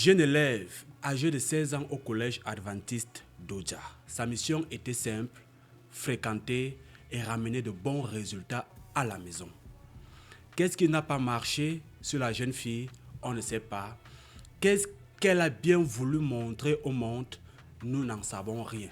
Jeune élève âgé de 16 ans au collège adventiste d'Odja. Sa mission était simple, fréquenter et ramener de bons résultats à la maison. Qu'est-ce qui n'a pas marché sur la jeune fille? On ne sait pas. Qu'est-ce qu'elle a bien voulu montrer au monde? Nous n'en savons rien.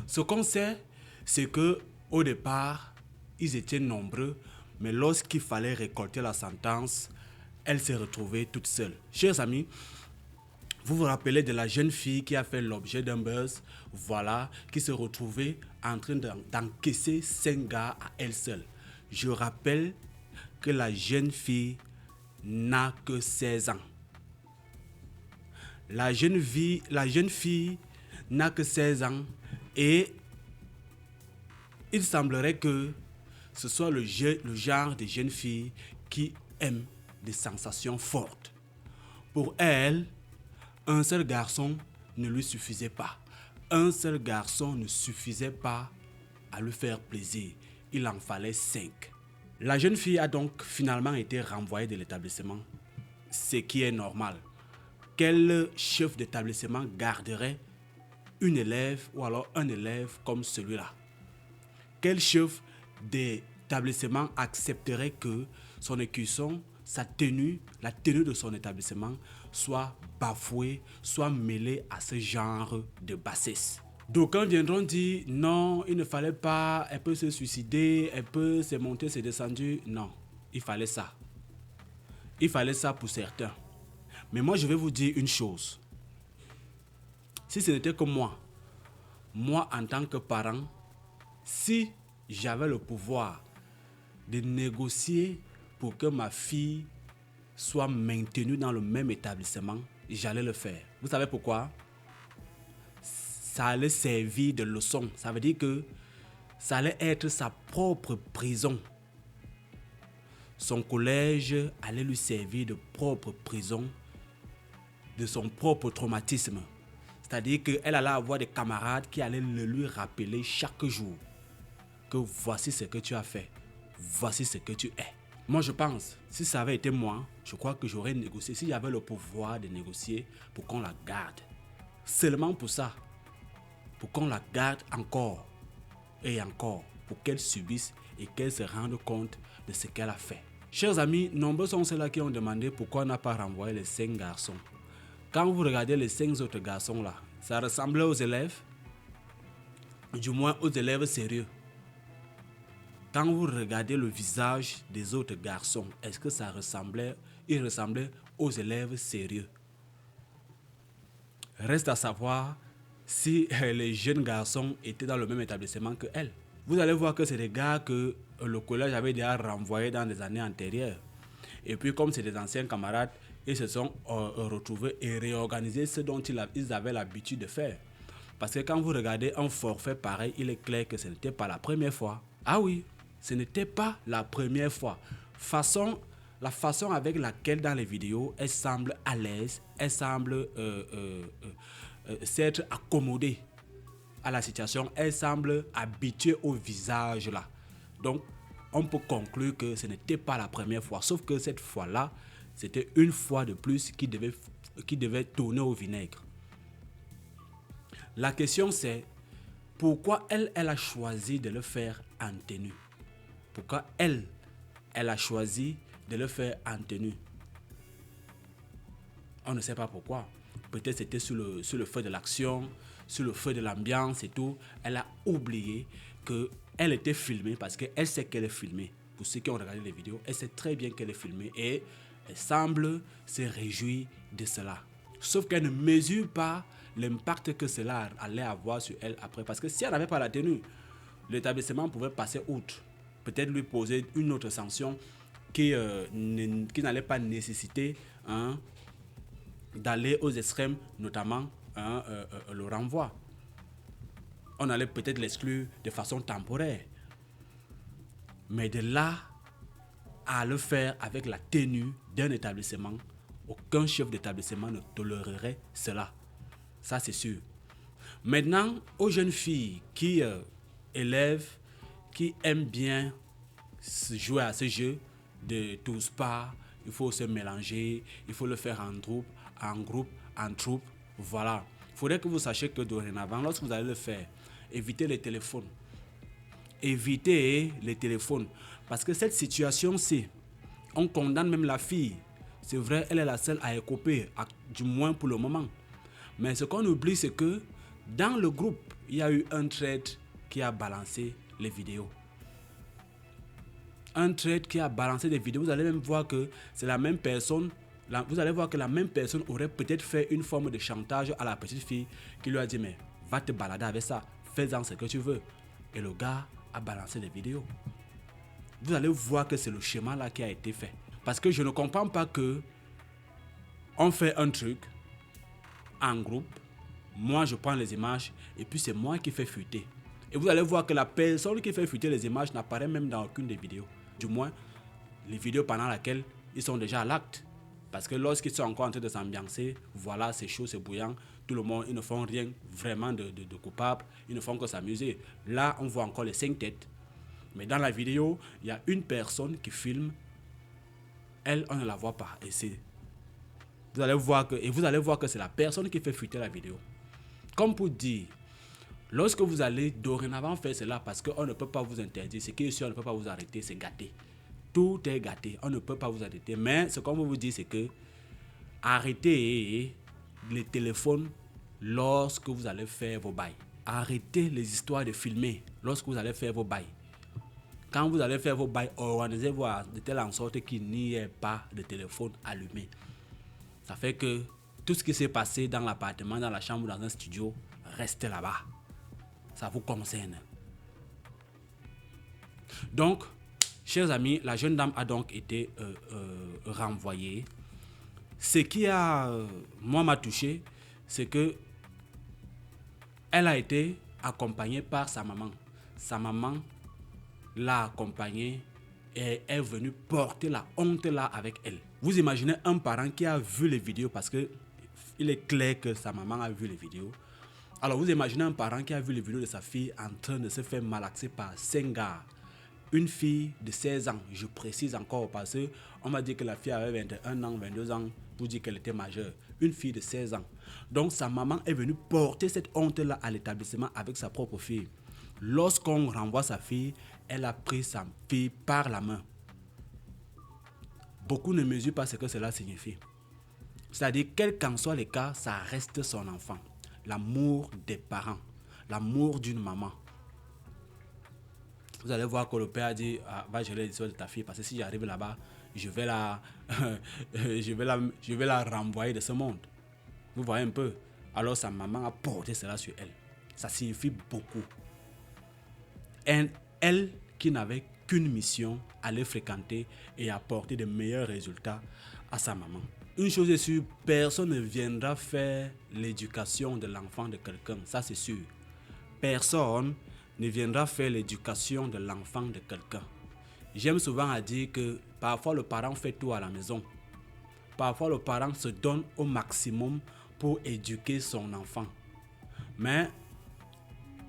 Ce qu'on sait, c'est que au départ, ils étaient nombreux, mais lorsqu'il fallait récolter la sentence, elle s'est retrouvée toute seule. Chers amis, vous vous rappelez de la jeune fille qui a fait l'objet d'un buzz, voilà, qui se retrouvait en train d'encaisser 5 gars à elle seule. Je rappelle que la jeune fille n'a que 16 ans. La jeune fille n'a que 16 ans et il semblerait que ce soit le genre de jeune fille qui aime des sensations fortes. Pour elle, un seul garçon ne lui suffisait pas. Un seul garçon ne suffisait pas à lui faire plaisir. Il en fallait 5. La jeune fille a donc finalement été renvoyée de l'établissement, ce qui est normal. Quel chef d'établissement garderait une élève ou alors un élève comme celui-là? Quel chef d'établissement accepterait que son écusson, sa tenue, la tenue de son établissement soit bafouée, soit mêlée à ce genre de bassesse? D'aucuns viendront dire non, il ne fallait pas, elle peut se suicider, elle peut se monter, se descendre. Non, il fallait ça. Il fallait ça pour certains. Mais moi, je vais vous dire une chose. Si ce n'était que moi en tant que parent, si j'avais le pouvoir de négocier pour que ma fille soit maintenue dans le même établissement, j'allais le faire. Vous savez pourquoi? Ça allait servir de leçon. Ça veut dire que ça allait être sa propre prison. Son collège allait lui servir de propre prison, de son propre traumatisme. C'est-à-dire qu'elle allait avoir des camarades qui allaient le lui rappeler chaque jour que voici ce que tu as fait, voici ce que tu es. Moi je pense, si ça avait été moi, je crois que j'aurais négocié, si j'avais le pouvoir de négocier pour qu'on la garde. Seulement pour ça, pour qu'on la garde encore et encore, pour qu'elle subisse et qu'elle se rende compte de ce qu'elle a fait. Chers amis, nombreux sont ceux-là qui ont demandé pourquoi on n'a pas renvoyé les 5 garçons. Quand vous regardez les 5 autres garçons là, ça ressemblait aux élèves, du moins aux élèves sérieux. Quand vous regardez le visage des autres garçons, est-ce que il ressemblait aux élèves sérieux? Reste à savoir si les jeunes garçons étaient dans le même établissement que elle. Vous allez voir que c'est des gars que le collège avait déjà renvoyés dans les années antérieures. Et puis comme c'est des anciens camarades, ils se sont retrouvés et réorganisés ce dont ils avaient l'habitude de faire. Parce que quand vous regardez un forfait pareil, il est clair que ce n'était pas la première fois. Ah oui, ce n'était pas la première fois. La façon avec laquelle dans les vidéos, elle semble à l'aise, elle semble s'être accommodée à la situation, elle semble habituée au visage là. Donc, on peut conclure que ce n'était pas la première fois. Sauf que cette fois-là, c'était une fois de plus qui devait tourner au vinaigre. La question c'est, pourquoi elle a choisi de le faire en tenue? Pourquoi elle a choisi de le faire en tenue? On ne sait pas pourquoi. Peut-être c'était sur le feu de l'action, sur le feu de l'ambiance et tout. Elle a oublié qu'elle était filmée parce qu'elle sait qu'elle est filmée. Pour ceux qui ont regardé les vidéos, elle sait très bien qu'elle est filmée et elle semble se réjouir de cela. Sauf qu'elle ne mesure pas l'impact que cela allait avoir sur elle après. Parce que si elle n'avait pas la tenue, l'établissement pouvait passer outre. Peut-être lui poser une autre sanction qui n'allait pas nécessiter d'aller aux extrêmes, notamment le renvoi. On allait peut-être l'exclure de façon temporaire. Mais de là à le faire avec la tenue d'un établissement, aucun chef d'établissement ne tolérerait cela. Ça, c'est sûr. Maintenant, aux jeunes filles qui élèvent, qui aiment bien jouer à ce jeu de tous pas, il faut se mélanger, il faut le faire en groupe, en troupe. Voilà. Il faudrait que vous sachiez que dorénavant, lorsque vous allez le faire, évitez les téléphones. Évitez les téléphones. Parce que cette situation-ci, on condamne même la fille. C'est vrai, elle est la seule à écoper, du moins pour le moment. Mais ce qu'on oublie, c'est que dans le groupe, il y a eu un traître qui a balancé les vidéos. Un traître qui a balancé des vidéos. Vous allez même voir que c'est la même personne. Vous allez voir que la même personne aurait peut-être fait une forme de chantage à la petite fille qui lui a dit mais va te balader avec ça, fais-en ce que tu veux. Et le gars a balancé des vidéos. Vous allez voir que c'est le schéma là qui a été fait. Parce que je ne comprends pas que on fait un truc en groupe, moi je prends les images et puis c'est moi qui fais fuiter. Et vous allez voir que la personne qui fait fuiter les images n'apparaît même dans aucune des vidéos. Du moins, les vidéos pendant lesquelles ils sont déjà à l'acte. Parce que lorsqu'ils sont encore en train de s'ambiancer, voilà, c'est chaud, c'est bouillant, tout le monde, ils ne font rien vraiment de coupable, ils ne font que s'amuser. Là, on voit encore les 5 têtes. Mais dans la vidéo, il y a une personne qui filme, elle, on ne la voit pas. Et vous allez voir que c'est la personne qui fait fuiter la vidéo. Comme pour dire, lorsque vous allez dorénavant faire cela, parce qu'on ne peut pas vous interdire, ce qui est sûr, on ne peut pas vous arrêter, c'est gâté. Tout est gâté, on ne peut pas vous arrêter. Mais ce qu'on veut vous dire, c'est que arrêtez les téléphones lorsque vous allez faire vos bails. Arrêtez les histoires de filmer lorsque vous allez faire vos bails. Quand vous allez faire vos bails, organisez-vous de telle en sorte qu'il n'y ait pas de téléphone allumé. Ça fait que tout ce qui s'est passé dans l'appartement, dans la chambre, dans un studio, restez là-bas. Ça vous concerne. Donc, chers amis, la jeune dame a donc été renvoyée. Ce qui moi, m'a touché, c'est que elle a été accompagnée par sa maman. Sa maman l'a accompagnée et est venue porter la honte là avec elle. Vous imaginez un parent qui a vu les vidéos, parce que il est clair que sa maman a vu les vidéos. Alors vous imaginez un parent qui a vu les vidéos de sa fille en train de se faire malaxer par 5 gars. Une fille de 16 ans, je précise encore parce qu'on m'a dit que la fille avait 21 ans, 22 ans pour dire qu'elle était majeure. Une fille de 16 ans. Donc sa maman est venue porter cette honte-là à l'établissement avec sa propre fille. Lorsqu'on renvoie sa fille, elle a pris sa fille par la main. Beaucoup ne mesurent pas ce que cela signifie. C'est-à-dire, quel qu'en soit les cas, ça reste son enfant. L'amour des parents, l'amour d'une maman. Vous allez voir que le père a dit va gérer l'histoire de ta fille parce que si j'arrive là-bas, je vais la renvoyer de ce monde. Vous voyez un peu. Alors sa maman a porté cela sur elle. Ça signifie beaucoup. Elle qui n'avait qu'une mission, aller fréquenter et apporter de meilleurs résultats à sa maman. Une chose est sûre, personne ne viendra faire l'éducation de l'enfant de quelqu'un. Ça c'est sûr. Personne ne viendra faire l'éducation de l'enfant de quelqu'un. J'aime souvent à dire que parfois le parent fait tout à la maison. Parfois le parent se donne au maximum pour éduquer son enfant. Mais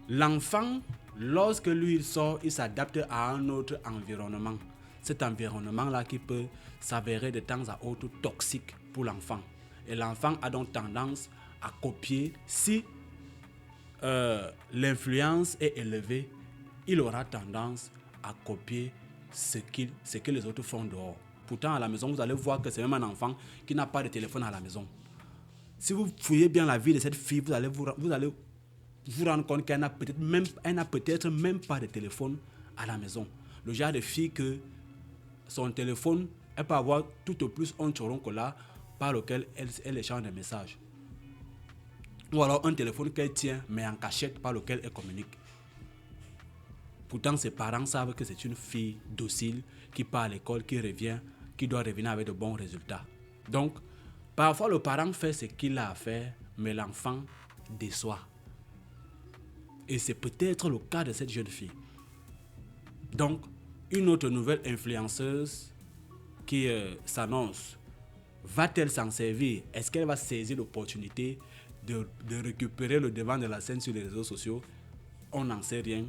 l'enfant, lorsque lui il sort, il s'adapte à un autre environnement. Cet environnement-là qui peut s'avérer de temps à autre toxique pour l'enfant. Et l'enfant a donc tendance à copier. Si l'influence est élevée, il aura tendance à copier ce que les autres font dehors. Pourtant, à la maison, vous allez voir que c'est même un enfant qui n'a pas de téléphone à la maison. Si vous fouillez bien la vie de cette fille, vous allez vous rendre compte qu'elle n'a peut-être même pas de téléphone à la maison. Le genre de fille que son téléphone, elle peut avoir tout au plus un choroncola par lequel elle échange des messages. Ou alors un téléphone qu'elle tient, mais en cachette, par lequel elle communique. Pourtant, ses parents savent que c'est une fille docile, qui part à l'école, qui doit revenir avec de bons résultats. Donc, parfois, le parent fait ce qu'il a à faire, mais l'enfant déçoit. Et c'est peut-être le cas de cette jeune fille. Donc, une autre nouvelle influenceuse qui s'annonce, va-t-elle s'en servir? Est-ce qu'elle va saisir l'opportunité de récupérer le devant de la scène sur les réseaux sociaux? On n'en sait rien.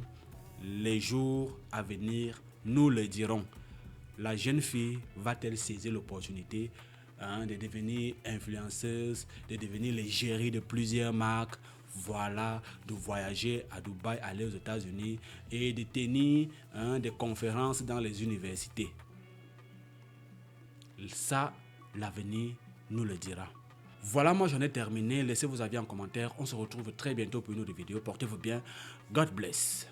Les jours à venir nous le dirons. La jeune fille va-t-elle saisir l'opportunité de devenir influenceuse, de devenir l'égérie de plusieurs marques, voilà, de voyager à Dubaï, aller aux États-Unis et de tenir des conférences dans les universités. Ça, l'avenir nous le dira. Voilà, moi j'en ai terminé. Laissez vos avis en commentaire. On se retrouve très bientôt pour une autre vidéo. Portez-vous bien. God bless.